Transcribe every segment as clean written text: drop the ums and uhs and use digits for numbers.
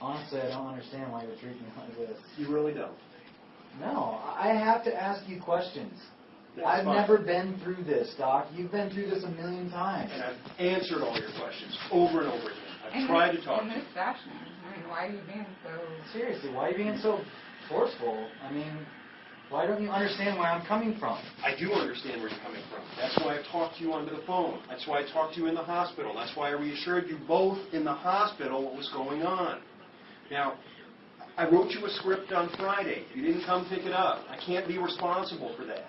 Honestly, I don't understand why you're treating me like this. You really don't. No, I have to ask you questions. That's fine. Never been through this, Doc. You've been through this a million times. And I've answered all your questions over and over again. I've tried to talk to you. In this fashion. I mean, why are you being so... Seriously, why are you being so forceful? I mean, why don't you understand where I'm coming from? I do understand where you're coming from. That's why I've talked to you onto the phone. That's why I talked to you in the hospital. That's why I reassured you both in the hospital what was going on. Now, I wrote you a script on Friday. You didn't come pick it up. I can't be responsible for that.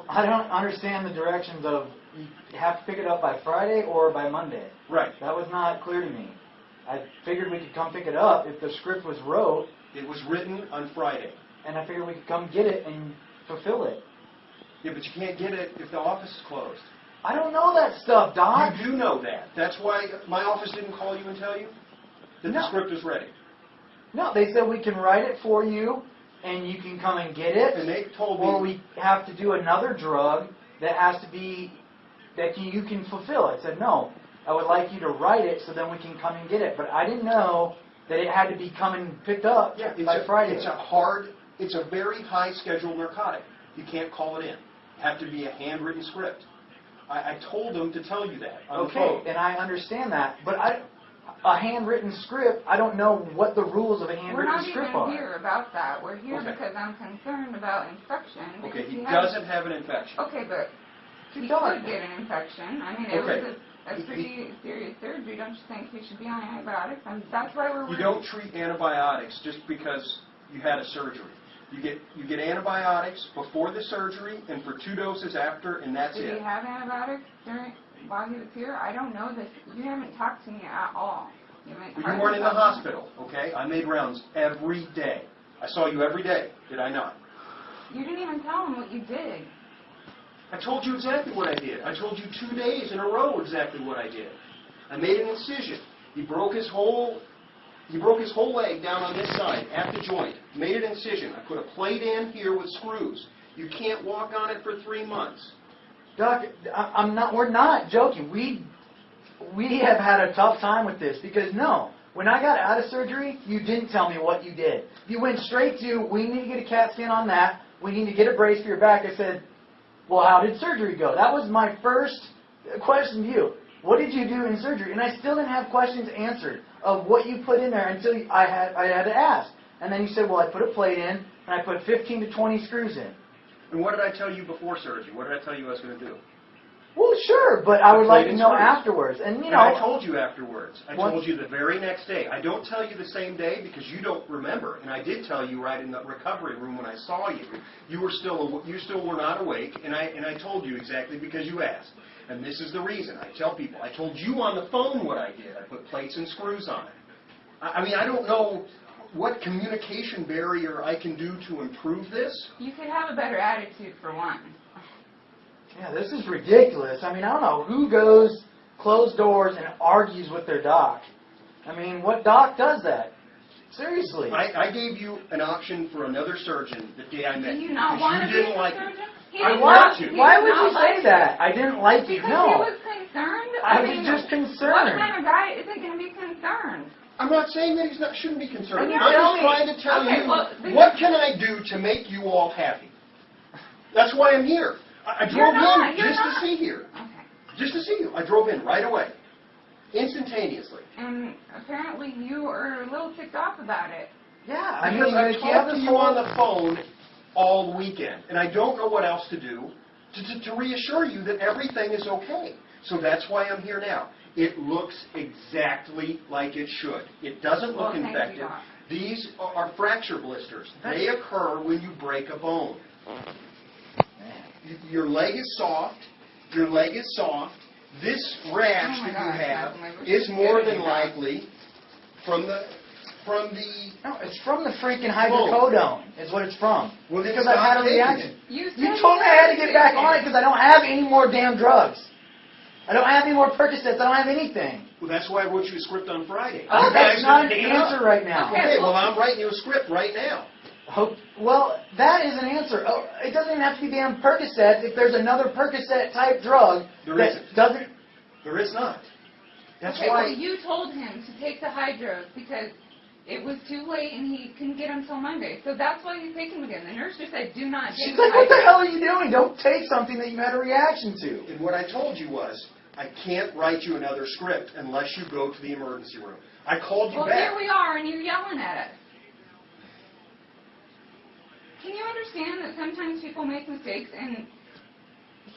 I don't understand the directions of you have to pick it up by Friday or by Monday. Right. That was not clear to me. I figured we could come pick it up if the script was wrote. It was written on Friday. And I figured we could come get it and fulfill it. Yeah, but you can't get it if the office is closed. I don't know that stuff, Doc. You do know that. That's why my office didn't call you and tell you that the script was ready. No, they said we can write it for you, and you can come and get it. And they told me... Or we have to do another drug that has to be, that you can fulfill. I said, no, I would like you to write it so then we can come and get it. But I didn't know that it had to be coming picked up by Friday. It's a very high scheduled narcotic. You can't call it in. It have to be a handwritten script. I told them to tell you that on the phone. And I understand that, but a handwritten script, I don't know what the rules of a handwritten script are. We're not even here about that. We're here because I'm concerned about infection. Okay, he doesn't have an infection. Okay, but he could get an infection. I mean, it was a pretty serious surgery. Don't you think he should be on antibiotics? And that's why we're... You don't treat antibiotics just because you had a surgery. You get antibiotics before the surgery and for 2 doses after, and that's it. Did he have antibiotics while he was here? I don't know this. You haven't talked to me at all. You weren't in the hospital, okay? I made rounds every day. I saw you every day, did I not? You didn't even tell him what you did. I told you exactly what I did. I told you 2 days in a row exactly what I did. I made an incision. He broke his whole leg down on this side at the joint. Made an incision. I put a plate in here with screws. You can't walk on it for 3 months. Doc, we're not joking. We have had a tough time with this because when I got out of surgery, you didn't tell me what you did. You went straight to, we need to get a CAT scan on that. We need to get a brace for your back. I said, well, how did surgery go? That was my first question to you. What did you do in surgery? And I still didn't have questions answered of what you put in there until I had to ask. And then you said, well, I put a plate in, and I put 15 to 20 screws in. And what did I tell you before surgery? What did I tell you I was going to do? Well, sure, but I would like to know afterwards. And I told you afterwards. I told you the very next day. I don't tell you the same day because you don't remember. And I did tell you right in the recovery room when I saw you. You still were not awake, and I told you exactly because you asked. And this is the reason. I tell people. I told you on the phone what I did. I put plates and screws on it. I mean, I don't know what communication barrier I can do to improve this. You could have a better attitude for one. Yeah, this is ridiculous. I mean, I don't know who goes closed doors and argues with their doc. I mean, what doc does that? Seriously. I gave you an option for another surgeon the day I met you. Do you not want to be a surgeon? I want to. Why would you say that? I didn't like you. Because he was concerned? I was just concerned. What kind of guy isn't going to be concerned? I'm not saying that shouldn't be concerned. I'm just trying to tell you, what can I do to make you all happy? That's why I'm here. I drove in just to see you. Okay. Just to see you. I drove in right away. Instantaneously. And apparently you are a little ticked off about it. Yeah. I talked to you on the phone all weekend, and I don't know what else to do to reassure you that everything is okay. So that's why I'm here now. It looks exactly like it should. It doesn't look infected. These are fracture blisters. They occur when you break a bone. Your leg is soft. Your leg is soft. This rash that you have is more than likely from the... No, it's from the freaking hydrocodone is what it's from. Well, because I've had a reaction. You told me I had to get back on it because I don't have any more damn drugs. I don't have any more Percocets. I don't have anything. Well, that's why I wrote you a script on Friday. Oh, that's not an answer right now. Okay, well, I'm writing you a script right now. Well, that is an answer. Oh, it doesn't even have to be damn Percocets if there's another Percocet type drug There isn't. doesn't... There is not. That's okay, why. well, you told him to take the hydros because it was too late and he couldn't get them till Monday. So that's why he's taking them again. The nurse just said, do not take She's the like, what the hydros. hell are you doing? Don't take something that you had a reaction to. And what I told you was, I can't write you another script unless you go to the emergency room. I called you Well, back. here we are, and you're yelling at us. Can you understand that sometimes people make mistakes and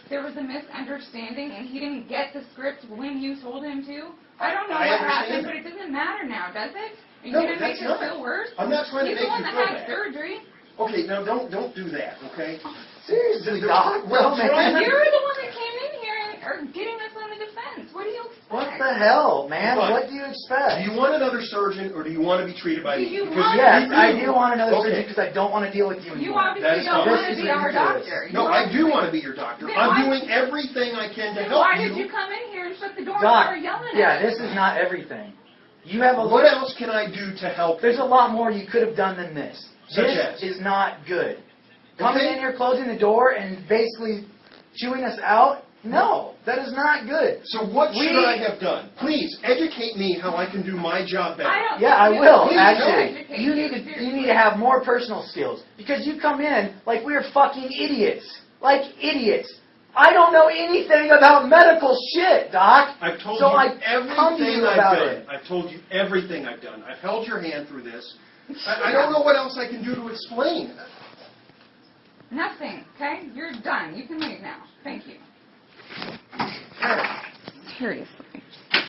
there was a misunderstanding and he didn't get the script when you told him to? I don't know I what understand happened, but it doesn't matter now, does it? Are you No, going to make that's us not. feel worse? I'm not trying to He's make the one you that feel had bad. surgery. Okay, now don't do that, okay? Seriously, Doc. Well, man. trying to- You're the one that came in here and are getting us on the defense. What do you expect? What the hell, man? Fine. What do you expect? Do you want another surgeon, or do you want to be treated by Do me? you Because want- Yes, you I do want another Okay. surgery because I don't want to deal with you You anymore. obviously That is don't fine. want This to is be our ridiculous. doctor. No, You I do obviously- want to be your doctor. Then I'm why- doing everything I can to Then help why you. did you come in here and shut the door and Doc, start yelling yeah, at us? this is not everything. You have a What else can I do to help There's you? a lot more you could have done than this. Such This as? is not good. Coming Okay. in here, closing the door, and basically chewing us out? No, that is not good. So what We- should I have done? Please educate me how I can do my job better. I don't Yeah, I think will, you actually. educate You need to have more personal skills. Because you come in like we're fucking idiots. Like idiots. I don't know anything about medical shit, Doc. I've told So you I come to everything you I've about done. it. I've told you everything I've done. I've held your hand through this. I don't know what else I can do to explain. Nothing, okay? You're done. You can leave now. Thank you. Serious.